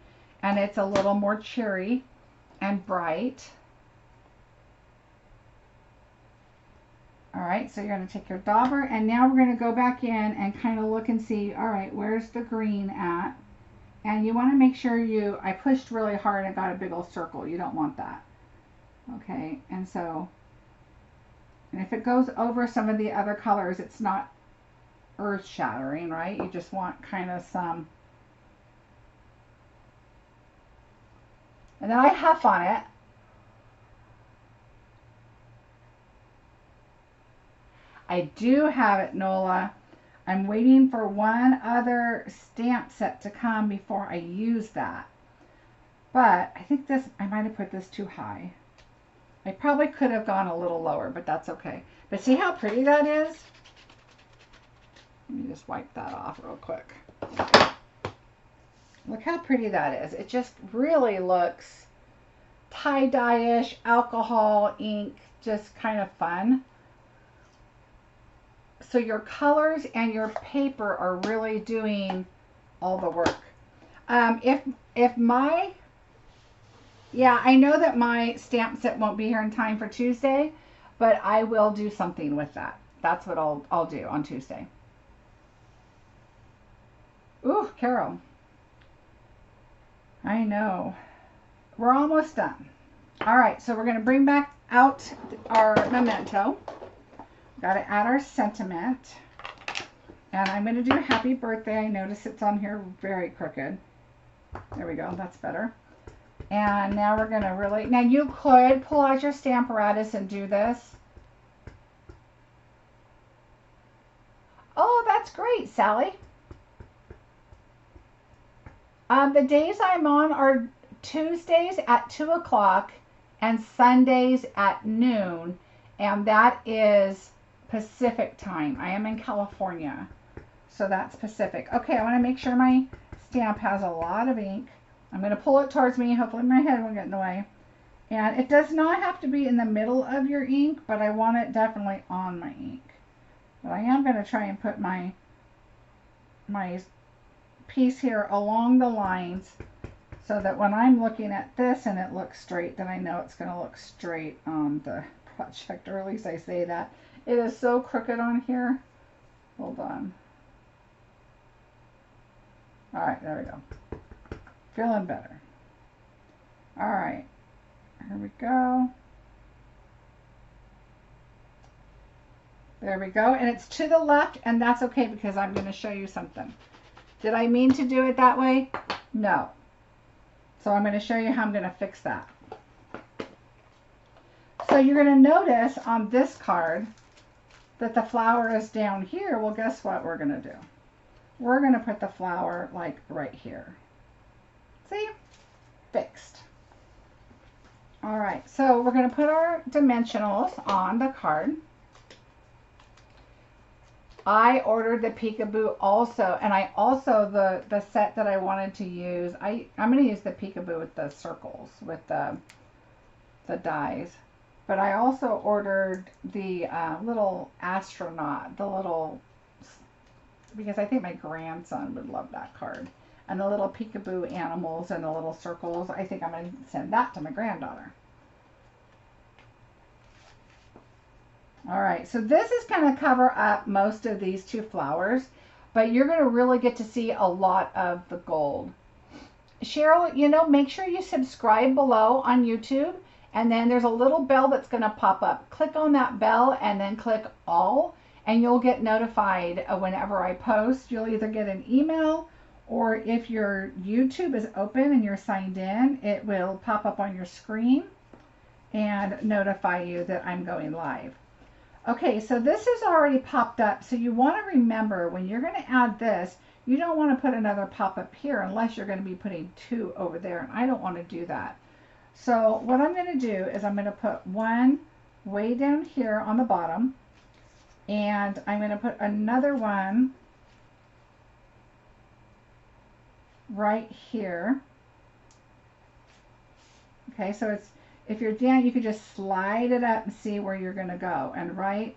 And it's a little more cheery and bright. Alright, so you're going to take your dauber, and now we're going to go back in and kind of look and see, alright, where's the green at? And you want to make sure I pushed really hard and got a big old circle. You don't want that. Okay, and so, and if it goes over some of the other colors, it's not earth shattering, right? You just want kind of some, and then I huff on it. I do have it, Nola. I'm waiting for one other stamp set to come before I use that. But I think I might have put this too high. I probably could have gone a little lower, but that's okay. But see how pretty that is? Let me just wipe that off real quick. Look how pretty that is. It just really looks tie-dye-ish, alcohol, ink, just kind of fun. So your colors and your paper are really doing all the work. Yeah, I know that my stamp set won't be here in time for Tuesday, but I will do something with that. That's what I'll do on Tuesday. Ooh, Carol. I know. We're almost done. All right, so we're going to bring back out our memento. Got to add our sentiment. And I'm going to do happy birthday. I notice it's on here very crooked. There we go. That's better. And now we're going to now you could pull out your Stamparatus and do this. Oh, that's great, Sally. The days I'm on are Tuesdays at 2 o'clock and Sundays at noon. And that is Pacific time. I am in California, so that's Pacific. Okay, I want to make sure my stamp has a lot of ink. I'm going to pull it towards me. Hopefully my head won't get in the way. And it does not have to be in the middle of your ink, but I want it definitely on my ink. But I am going to try and put my piece here along the lines so that when I'm looking at this and it looks straight, then I know it's going to look straight on the project, or at least I say that. It is so crooked on here. Hold on. All right, there we go. Feeling better. All right, here we go. There we go, and it's to the left, and that's okay because I'm going to show you something. Did I mean to do it that way? No. So I'm going to show you how I'm going to fix that. So you're going to notice on this card that the flower is down here. Well, guess what we're going to do? We're going to put the flower like right here. See? Fixed. All right, so we're going to put our dimensionals on the card. I ordered the Peekaboo also, and I also, the set that I wanted to use, I'm going to use the Peekaboo with the circles, with the dies. But I also ordered the little astronaut, because I think my grandson would love that card. And the little Peekaboo animals and the little circles, I think I'm going to send that to my granddaughter. All right, so this is going to cover up most of these two flowers, but you're going to really get to see a lot of the gold. Cheryl, make sure you subscribe below on YouTube. And then there's a little bell that's going to pop up. Click on that bell and then click all, and you'll get notified whenever I post. You'll either get an email, or if your YouTube is open and you're signed in, it will pop up on your screen and notify you that I'm going live. Okay, so this is already popped up. So you want to remember when you're going to add this, you don't want to put another pop-up here unless you're going to be putting two over there, and I don't want to do that. So what I'm going to do is I'm going to put one way down here on the bottom, and I'm going to put another one right here, Okay, so it's, if you're down, you can just slide it up and see where you're going to go. And right,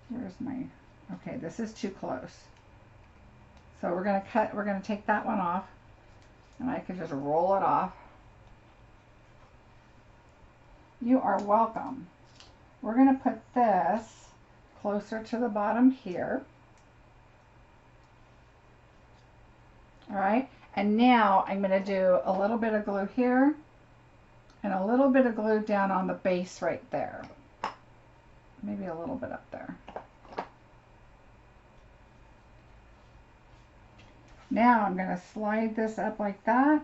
where's my, okay, this is too close. So we're going to take that one off. And I can just roll it off. You are welcome. We're going to put this closer to the bottom here. All right, and now I'm going to do a little bit of glue here and a little bit of glue down on the base right there. Maybe a little bit up there. Now I'm going to slide this up like that,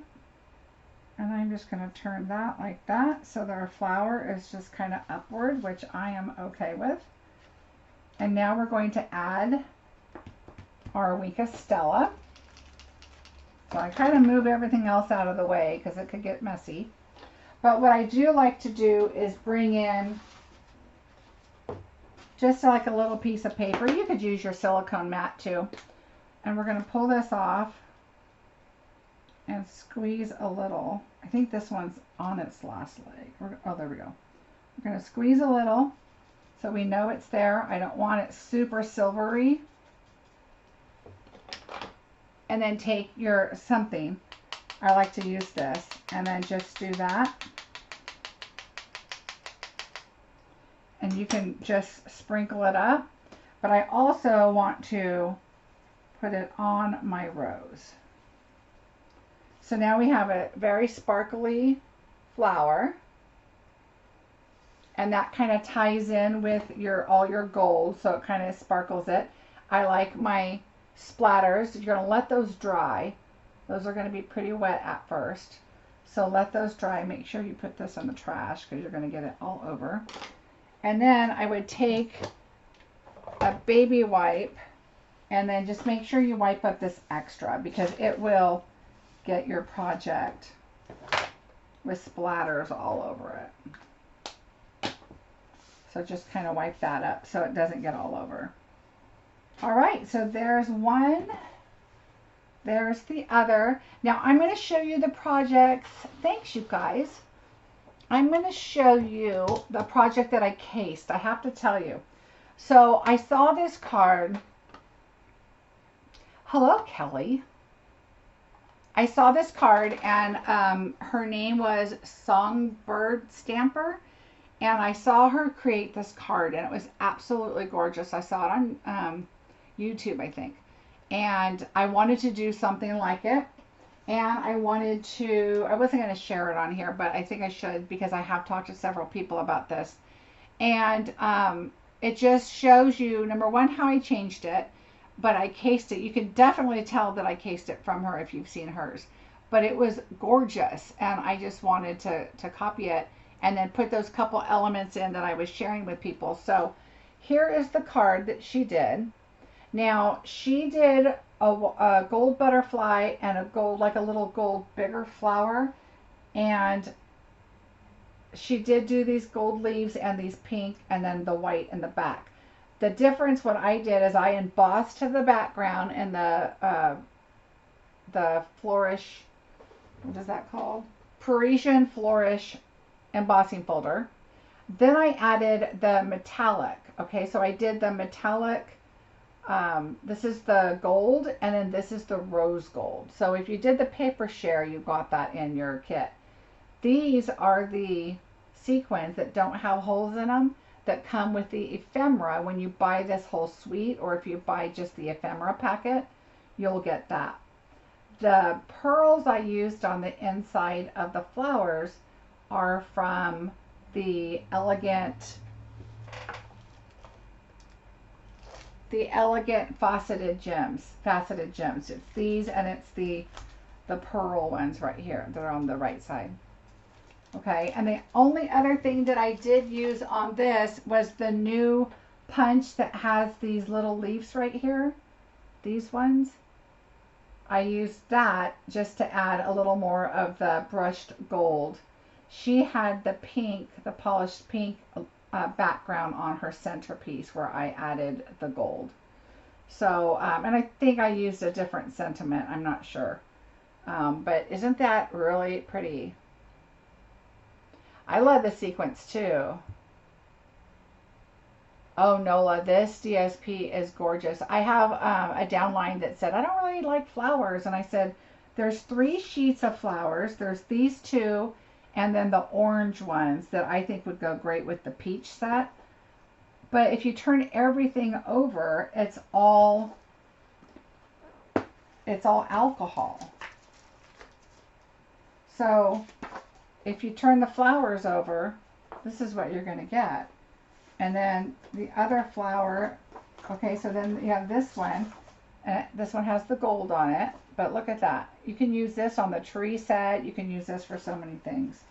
and I'm just going to turn that like that so that our flower is just kind of upward, which I am okay with. And now we're going to add our Weka Stella. So I kind of move everything else out of the way because it could get messy. But what I do like to do is bring in just like a little piece of paper. You could use your silicone mat too. And we're going to pull this off and squeeze a little. I think this one's on its last leg. Oh, there we go. We're going to squeeze a little so we know it's there. I don't want it super silvery. And then take your something, I like to use this, and then just do that. And you can just sprinkle it up, but I also want to put it on my rose. So now we have a very sparkly flower, and that kind of ties in with all your gold, so it kind of sparkles it. I like my splatters. You're going to let those dry. Those are going to be pretty wet at first. So let those dry. Make sure you put this in the trash because you're going to get it all over. And then I would take a baby wipe and then just make sure you wipe up this extra because it will get your project with splatters all over it. So just kind of wipe that up so it doesn't get all over. All right, so there's one, there's the other. Now I'm going to show you the projects. Thanks, you guys. I'm going to show you the project that I cased. I have to tell you. So I saw this card. Hello, Kelly. I saw this card and her name was Songbird Stamper. And I saw her create this card and it was absolutely gorgeous. I saw it on YouTube, I think, and I wanted to do something like it, and I wasn't going to share it on here, but I think I should because I have talked to several people about this, and it just shows you, number one, how I changed it, but I cased it. You can definitely tell that I cased it from her if you've seen hers, but it was gorgeous, and I just wanted to copy it and then put those couple elements in that I was sharing with people. So here is the card that she did. Now, she did a gold butterfly and a gold, like a little gold bigger flower. And she did do these gold leaves and these pink and then the white in the back. The difference, what I did is I embossed to the background in the flourish, what is that called? Parisian Flourish embossing folder. Then I added the metallic. Okay, so I did the metallic. This is the gold, and then this is the rose gold. So if you did the paper share, you got that in your kit. These are the sequins that don't have holes in them that come with the ephemera. When you buy this whole suite, or if you buy just the ephemera packet, you'll get that. The pearls I used on the inside of the flowers are from the Elegant faceted gems. It's these, and it's the pearl ones right here. They're on the right side. Okay, and the only other thing that I did use on this was the new punch that has these little leaves right here. These ones. I used that just to add a little more of the brushed gold. She had the pink, the polished pink background on her centerpiece where I added the gold. So, and I think I used a different sentiment. I'm not sure. But isn't that really pretty? I love the sequence too. Oh, Nola, this DSP is gorgeous. I have a downline that said, I don't really like flowers. And I said, there's 3 sheets of flowers. There's these 2, and then the orange ones that I think would go great with the peach set. But if you turn everything over, it's all alcohol. So if you turn the flowers over, this is what you're going to get. And then the other flower, okay, so then you have this one, and this one has the gold on it, but look at that. You can use this on the tree set. You can use this for so many things.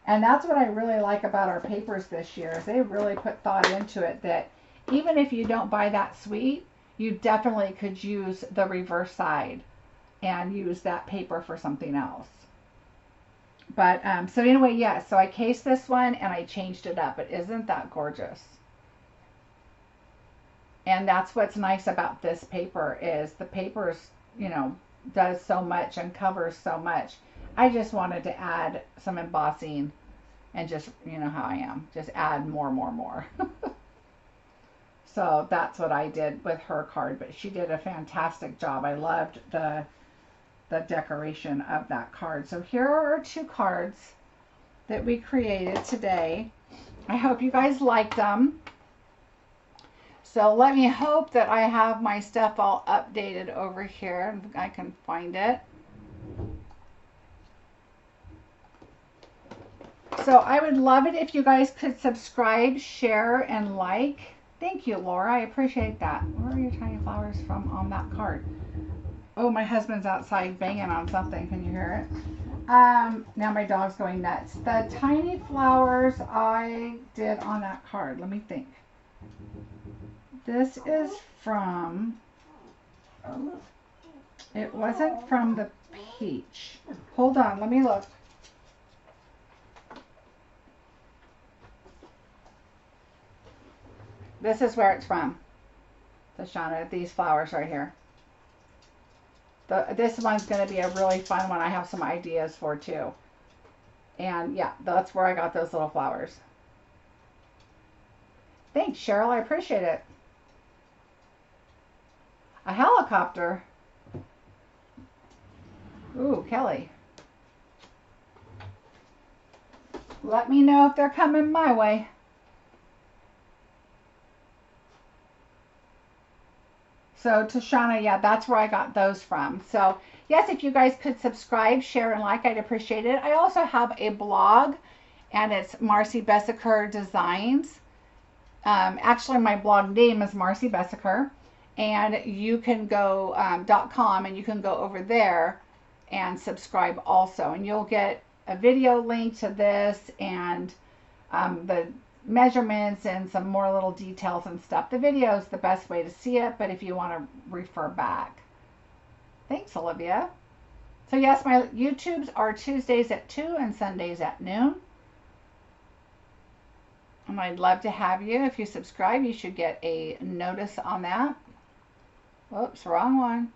And that's what I really like about our papers this year, is they really put thought into it, that even if you don't buy that suite, you definitely could use the reverse side and use that paper for something else. But, so anyway, yes, so I cased this one and I changed it up. But isn't that gorgeous? And that's what's nice about this paper, is the paper's, you know, does so much and covers so much. I just wanted to add some embossing and just, you know how I am, just add more. So that's what I did with her card, but she did a fantastic job. I loved the decoration of that card. So here are our 2 cards that we created today. I hope you guys liked them. So let me hope that I have my stuff all updated over here. I can find it. So I would love it if you guys could subscribe, share, and like. Thank you, Laura. I appreciate that. Where are your tiny flowers from on that card? Oh, my husband's outside banging on something. Can you hear it? Now my dog's going nuts. The tiny flowers I did on that card. Let me think. This is from... It wasn't from the peach. Hold on. Let me look. This is where it's from. Shauna, these flowers right here. This one's going to be a really fun one. I have some ideas for too. And yeah, that's where I got those little flowers. Thanks, Cheryl. I appreciate it. A helicopter. Ooh, Kelly. Let me know if they're coming my way. So Tashana, yeah, that's where I got those from. So yes, if you guys could subscribe, share, and like, I'd appreciate it. I also have a blog, and it's Marcie Besecker Designs. Actually, my blog name is Marcie Besecker, and you can go .com, and you can go over there and subscribe also, and you'll get a video link to this and the measurements and some more little details and stuff. The video is the best way to see it, but if you want to refer back. Thanks, Olivia. So yes, my YouTubes are Tuesdays at 2 and Sundays at noon. And I'd love to have you. If you subscribe, you should get a notice on that. Whoops, wrong one.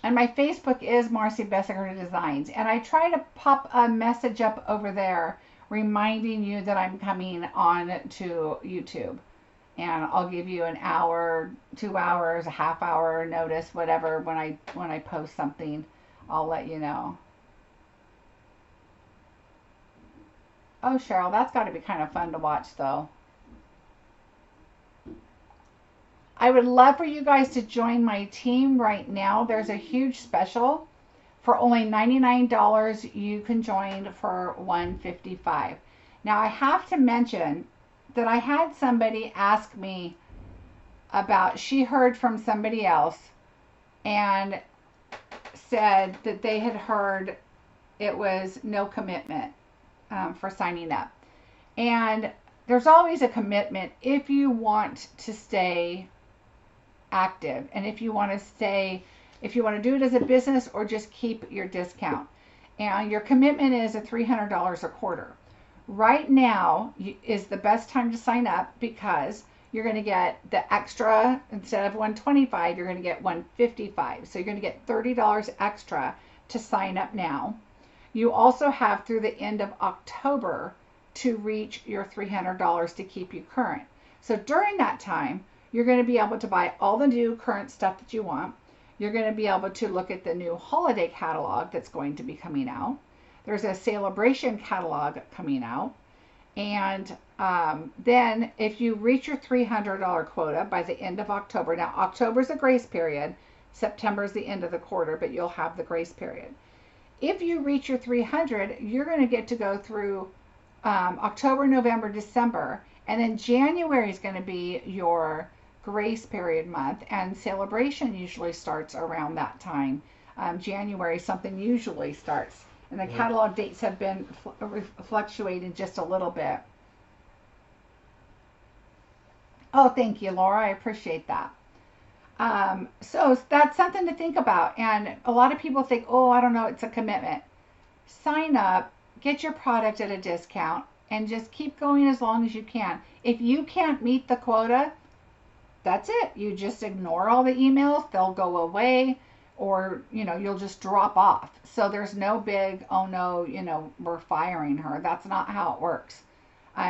And my Facebook is Marcie Bessecker Designs. And I try to pop a message up over there reminding you that I'm coming on to YouTube. And I'll give you an hour, 2 hours, a half hour notice, whatever, when I post something, I'll let you know. Oh, Cheryl, that's got to be kind of fun to watch, though. I would love for you guys to join my team right now. There's a huge special. For only $99, you can join for $155. Now, I have to mention that I had somebody ask me about, she heard from somebody else and said that they had heard it was no commitment for signing up. And there's always a commitment if you want to stay active, and if you want to do it as a business or just keep your discount. And your commitment is at $300 a quarter. Right now is the best time to sign up, because you're going to get the extra. Instead of $125, you're going to get $155. So you're going to get $30 extra to sign up now. You also have through the end of October to reach your $300 to keep you current. So during that time, you're going to be able to buy all the new current stuff that you want. You're going to be able to look at the new holiday catalog that's going to be coming out. There's a celebration catalog coming out. And then if you reach your $300 quota by the end of October, now October is a grace period, September is the end of the quarter, but you'll have the grace period. If you reach your 300, you're going to get to go through October, November, December, and then January is going to be your grace period month, and celebration usually starts around that time. January, something usually starts. And the catalog dates have been fluctuating just a little bit. Oh, thank you, Laura. I appreciate that. So that's something to think about. And a lot of people think, oh, I don't know, it's a commitment. Sign up, get your product at a discount, and just keep going as long as you can. If you can't meet the quota, that's it. You just ignore all the emails. They'll go away. Or, you'll just drop off. So there's no big, oh no, we're firing her. That's not how it works.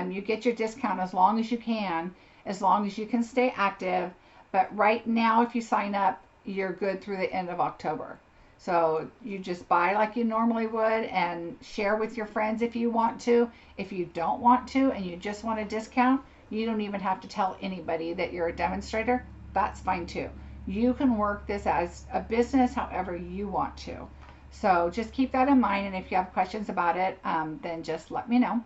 You get your discount as long as you can stay active. But right now, if you sign up, you're good through the end of October. So you just buy like you normally would and share with your friends if you want to. If you don't want to and you just want a discount, you don't even have to tell anybody that you're a demonstrator. That's fine too. You can work this as a business however you want to. So just keep that in mind, and if you have questions about it, then just let me know.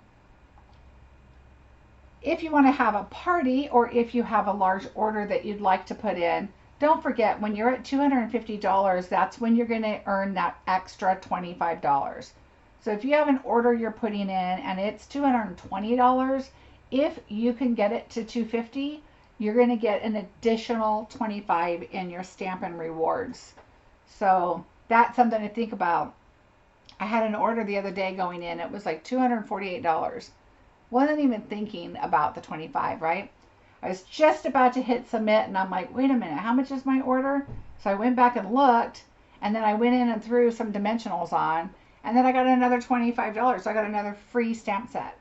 If you want to have a party or if you have a large order that you'd like to put in, don't forget when you're at $250, that's when you're going to earn that extra $25. So if you have an order you're putting in and it's $220, if you can get it to $250, you're going to get an additional $25 in your Stampin' Rewards. So that's something to think about. I had an order the other day going in. It was like $248. Wasn't even thinking about the $25, right? I was just about to hit submit, and I'm like, wait a minute, how much is my order? So I went back and looked, and then I went in and threw some dimensionals on, and then I got another $25. So I got another free stamp set.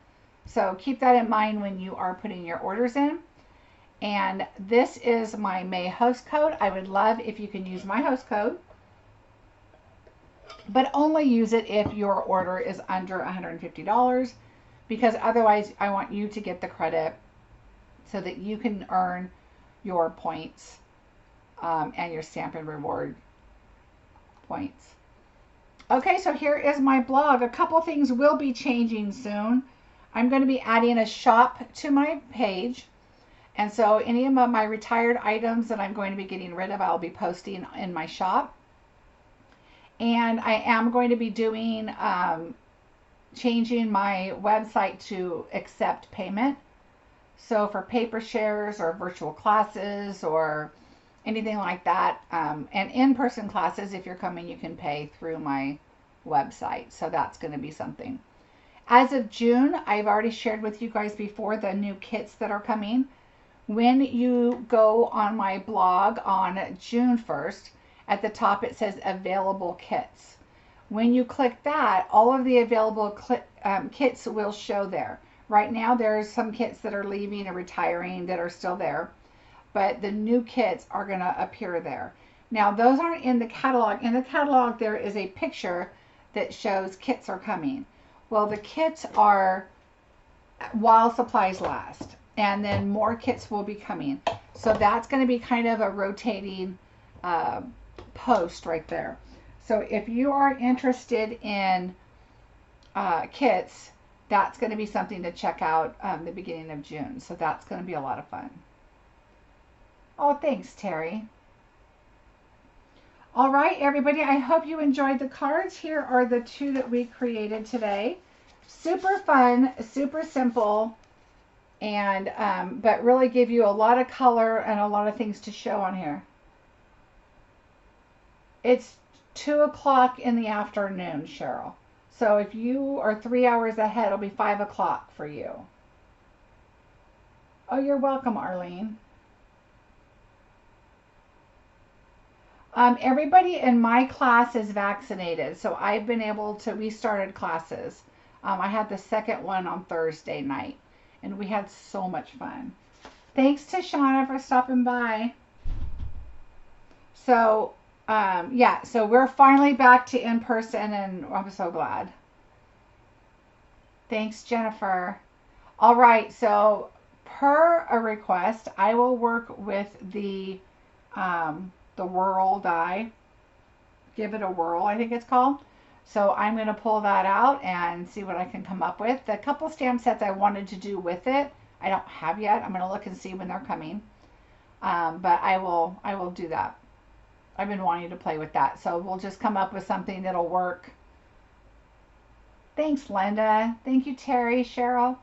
So keep that in mind when you are putting your orders in. And this is my May host code. I would love if you can use my host code, but only use it if your order is under $150, because otherwise I want you to get the credit so that you can earn your points and your Stampin' Reward points. Okay, so here is my blog. A couple things will be changing soon. I'm going to be adding a shop to my page. And so any of my retired items that I'm going to be getting rid of, I'll be posting in my shop. And I am going to be doing, changing my website to accept payment. So for paper shares or virtual classes or anything like that, and in-person classes, if you're coming, you can pay through my website. So that's going to be something. As of June, I've already shared with you guys before the new kits that are coming. When you go on my blog on June 1st, at the top it says available kits. When you click that, all of the available kits will show there. Right now there's some kits that are leaving or retiring that are still there, but the new kits are going to appear there. Now those aren't in the catalog. In the catalog there is a picture that shows kits are coming. Well, the kits are while supplies last. And then more kits will be coming. So that's going to be kind of a rotating post right there. So if you are interested in kits, that's going to be something to check out the beginning of June. So that's going to be a lot of fun. Oh, thanks, Terry. All right, everybody, I hope you enjoyed the cards. Here are the two that we created today. Super fun, super simple. And but really give you a lot of color and a lot of things to show on here. It's 2 o'clock in the afternoon, Cheryl. So if you are 3 hours ahead, it'll be 5 o'clock for you. Oh, you're welcome, Arlene. Everybody in my class is vaccinated, so I've been able to. We started classes. I had the second one on Thursday night, and we had so much fun. Thanks to Shauna for stopping by. So, yeah, so we're finally back to in person, and I'm so glad. Thanks, Jennifer. All right, so per a request, I will work with the whirl die. Give it a whirl, I think it's called. So I'm going to pull that out and see what I can come up with. The couple stamp sets I wanted to do with it, I don't have yet. I'm going to look and see when they're coming. But I will do that. I've been wanting to play with that. So we'll just come up with something that'll work. Thanks, Linda. Thank you, Terry, Cheryl.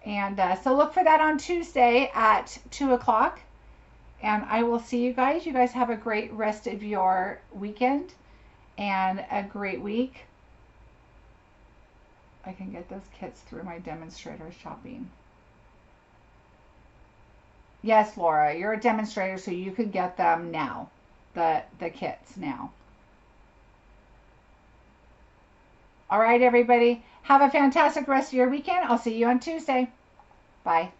And so look for that on Tuesday at 2 o'clock. And I will see you guys. You guys have a great rest of your weekend and a great week. I can get those kits through my demonstrator shopping. Yes, Laura, you're a demonstrator, so you can get them now, the kits now. All right, everybody. Have a fantastic rest of your weekend. I'll see you on Tuesday. Bye.